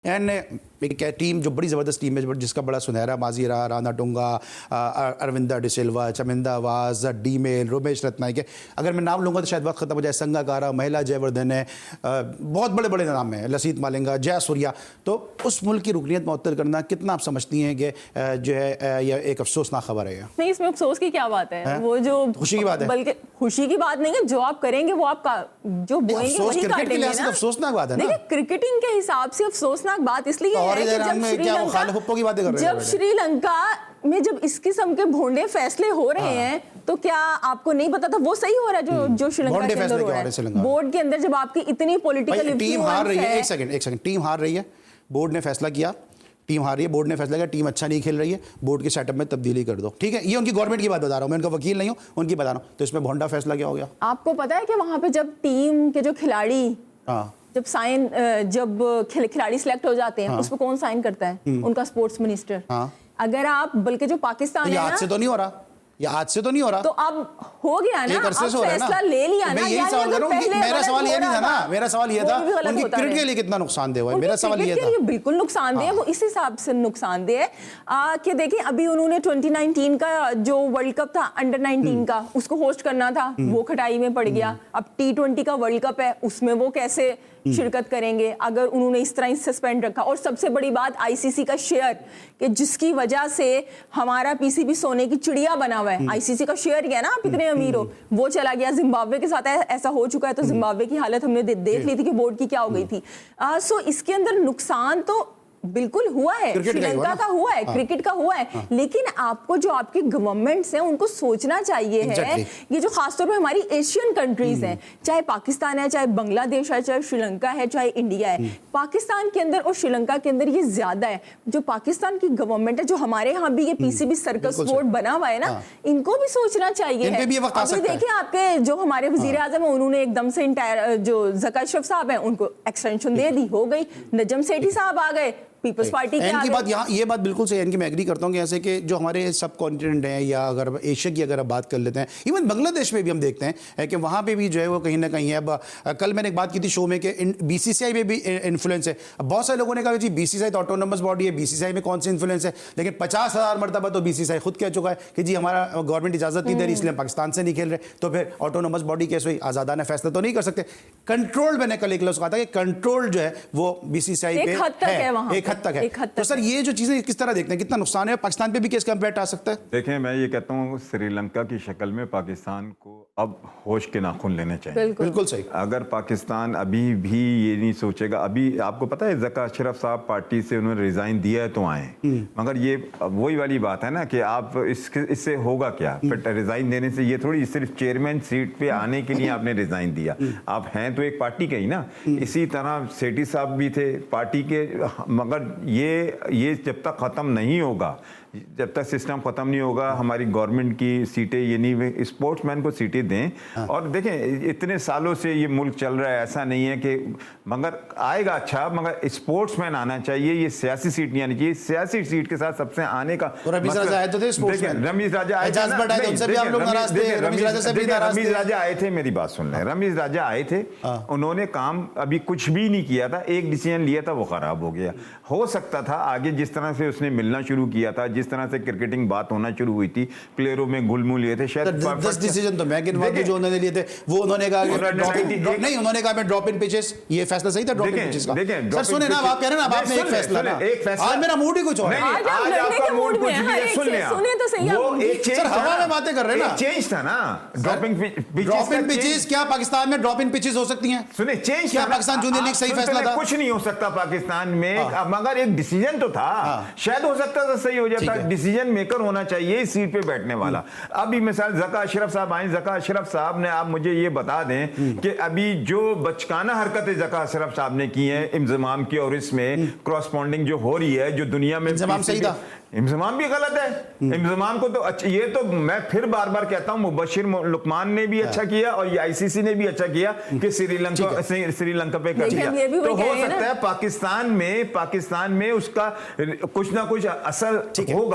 And एक team जो बड़ी ज़बरदस्त टीम है, जिसका बड़ा सुनहरा माजी रहा, राना टुंगा, अरविंदा डिसिल्वा, चमिंदा वाज, डीमेल, रोमेश रत्नायक है। अगर मैं नाम लूँगा तो शायद वक्त खत्म हो जाए। संगाकारा, महिला जयवर्धन है, बहुत बड़े बड़े नाम हैं, लसीत मालिंगा, जय सूर्या। तो उस मुल्क की रुकनीत मुअत्तल करना कितना आप समझती हैं कि जो है यह एक अफसोसनाक खबर है? नहीं, इसमें अफसोस की क्या बात है? वो जो खुशी की बात है, बल्कि खुशी की बात नहीं है। जो आप करेंगे वो आपका जो बोएंगे वही काटेंगे ना। अफसोसनाक बात है ना। देखिए, क्रिकेटिंग के हिसाब से अफसोसनाक बात इसलिए है कि जब श्रीलंका में जब इस किस्म के भोंडे फैसले हो रहे हैं तो क्या आपको नहीं पता था वो सही हो रहा है जो श्रीलंका के अंदर हो रहा है? बोर्ड के अंदर जब आपकी इतनी पॉलिटिकल टीम हार रही है, एक सेकंड, टीम हार रही है, बोर्ड ने फैसला किया, टीम हार रही है, बोर्ड ने फैसला किया, टीम अच्छा नहीं खेल रही है, बोर्ड के सेटअप में तब्दीली कर दो। ठीक है, ये उनकी गवर्नमेंट की बात बता रहा हूं, मैं उनका वकील नहीं हूं, उनकी बता रहा हूं। तो इसमें भोंडा फैसला क्या हो गया? आपको पता है कि वहां पे जब टीम के जो खिलाड़ी जब खिलाड़ी सिलेक्ट हो जाते हैं, उस पर कौन साइन करता है? उनका स्पोर्ट्स मिनिस्टर। अगर आप बल्कि जो पाकिस्तान है, आज से तो नहीं हो रहा, ये आज से तो नहीं हो रहा, तो अब हो गया ना, अब फैसला ले लिया ना। यही सवाल कर रहा हूं, मेरा सवाल ये नहीं था ना, मेरा सवाल ये था उनकी क्रिकेट के लिए कितना नुकसानदेह हुआ है, मेरा सवाल ये था। बिल्कुल नुकसानदेह है, वो इस हिसाब से नुकसानदेह है कि देखिए अभी उन्होंने 2019 का जो वर्ल्ड कप था अंडर 19 का, उसको होस्ट करना था, वो खटाई में पड़ गया। अब T20 का वर्ल्ड कप है, उसमें वो कैसे शिरकत करेंगे अगर उन्होंने इस तरह सस्पेंड रखा? और सबसे बड़ी बात आईसीसी का शेयर, कि जिसकी वजह से हमारा पीसीबी सोने की चिड़िया बना हुआ है। आईसीसी का शेयर क्या है ना, आप इतने अमीर हो, वो चला गया। जिम्बाब्वे के साथ ऐसा हो चुका है, तो जिम्बाब्वे की हालत हमने देख ली थी कि बोर्ड की क्या हो गई थी। सो इसके अंदर नुकसान तो बिल्कुल हुआ है, श्रीलंका का हुआ है, क्रिकेट का हुआ है, लेकिन आपको जो आपकी गवर्नमेंट्स हैं उनको सोचना चाहिए है, ये जो खासतौर पे हमारी एशियन कंट्रीज हैं, चाहे पाकिस्तान है, चाहे बांग्लादेश है, चाहे श्रीलंका है, चाहे इंडिया है, पाकिस्तान के अंदर और श्रीलंका के अंदर ये ज्यादा है। जो पाकिस्तान की गवर्नमेंट है, जो हमारे यहाँ भी ये पीसीबी सर्कस बोर्ड बना हुआ है ना, इनको भी सोचना चाहिए है। अभी देखिए आपके जो हमारे वजीर आजम है, उन्होंने एकदम से जो ज़का अशरफ साहब हैं उनको एक्सटेंशन दे दी, हो गई। नजम सेठी साहब आ गए पीपल्स पार्टी की बात। यहाँ ये बात बिल्कुल सही है इनकी, मैं एग्री करता हूँ कि ऐसे कि जो हमारे सब कॉन्टिनेंट हैं, या अगर एशिया की अगर आप बात कर लेते हैं, इवन बांग्लादेश में भी हम देखते हैं कि वहाँ पे भी जो है वो कहीं ना कहीं है। अब कल मैंने एक बात की थी शो में कि बीसीसीआई में भी इन्फ्लुएंस है। बहुत सारे लोगों ने कहा कि जी बीसीसीआई तो ऑटोनोमस बॉडी है, बीसीसीआई में कौन सी इन्फ्लुएंस है, लेकिन 50,000 मरतबा तो बीसीसीआई खुद कह चुका है कि जी हमारा गवर्नमेंट इजाजत नहीं दे रही, इसलिए हम पाकिस्तान से नहीं खेल रहे। तो फिर ऑटोनोमस बॉडी कैसे हुई? आजादाना फैसला तो नहीं कर सकते। कंट्रोल, मैंने कल एक लफ्ज़ कहा था कि कंट्रोल जो है वो बीसीसीआई पे है, एक हद तक है। सर ये जो चीजें किस तरह देखते हैं, कितना नुकसान है? पाकिस्तान पे भी केस का इम्पैक्ट आ सकता है? देखें, मैं ये कहता हूँ श्रीलंका की शक्ल में पाकिस्तान को अब होश के नाखून लेने चाहिए। बिल्कुल सही। अगर पाकिस्तान अभी भी ये नहीं सोचेगा, अभी आपको पता है ज़का अशरफ साहब पार्टी से उन्होंने रिजाइन दिया है तो आए, मगर ये वही वाली बात है ना कि आप इससे होगा क्या? फिर रिजाइन देने से ये थोड़ी सिर्फ चेयरमैन सीट पे आने के लिए आपने रिजाइन दिया, आप हैं तो एक पार्टी के ही ना। इसी तरह सेठी साहब भी थे पार्टी के, मगर ये जब तक ख़त्म नहीं होगा, जब तक सिस्टम ख़त्म नहीं होगा, हमारी गवर्नमेंट की सीटें, ये नहीं स्पोर्ट्समैन को सीटें दें। और देखें इतने सालों से ये मुल्क चल रहा है, ऐसा नहीं है कि, मगर आएगा अच्छा, मगर स्पोर्ट्समैन आना चाहिए, ये सियासी सीट नहीं आनी चाहिए। सियासी सीट के साथ सबसे आने का रमीज राजा आए थे, मेरी बात सुन लें, रमीज राजा आए थे, उन्होंने काम अभी कुछ भी नहीं किया था, एक डिसीजन लिया था, वो खराब हो गया। हो सकता था आगे जिस तरह से उसने मिलना शुरू किया था, जिस तरह से क्रिकेटिंग बात होना शुरू हुई थी, प्लेयरों में गुलमुल लिए थे, शायद 10 डिसीजन तो मैं गिनवा दूं जो उन्होंने लिए थे। वो उन्होंने कहा नहीं, उन्होंने कहा मैं ड्रॉप इन पिचेस, ये फैसला सही था ड्रॉप इन पिचेस का। सर सुने ना, आप कह रहे हैं ना, आपने एक फैसला ना, आज मेरा मूड ही कुछ और है। आज आपका मूड कुछ भी है, सुन लिया, सुने तो सही। वो एक चेंज, सर हवा में बातें कर रहे हैं ना, चेंज था ना ड्रॉप इन पिचेस। क्या पाकिस्तान में ड्रॉप इन पिचेस हो सकती हैं? सुने, चेंज क्या पाकिस्तान जूनियर लीग सही फैसला था? कुछ नहीं हो सकता पाकिस्तान में, मगर एक डिसीजन तो था, शायद हो सकता था सही हो जाता। डिसीजन मेकर होना चाहिए इस सीट पे बैठने वाला। अभी मिसाल ज़का अशरफ साहब आए, ज़का अशरफ साहब ने, आप मुझे ये बता दें कि अभी जो बचकाना हरकतें ज़का अशरफ साहब ने की हैं इंतजाम की, और इसमें क्रॉसपॉन्डिंग जो हो रही है, जो दुनिया में इंतजाम सही था, इंतजाम भी गलत है। इंतजाम को तो ये तो मैं फिर बार बार कहता हूं, मुबशिर लुकमान ने भी अच्छा किया और आईसीसी ने भी अच्छा किया कि श्रीलंका पे कर दिया। तो हो सकता है पाकिस्तान में उसका कुछ ना कुछ असर होगा।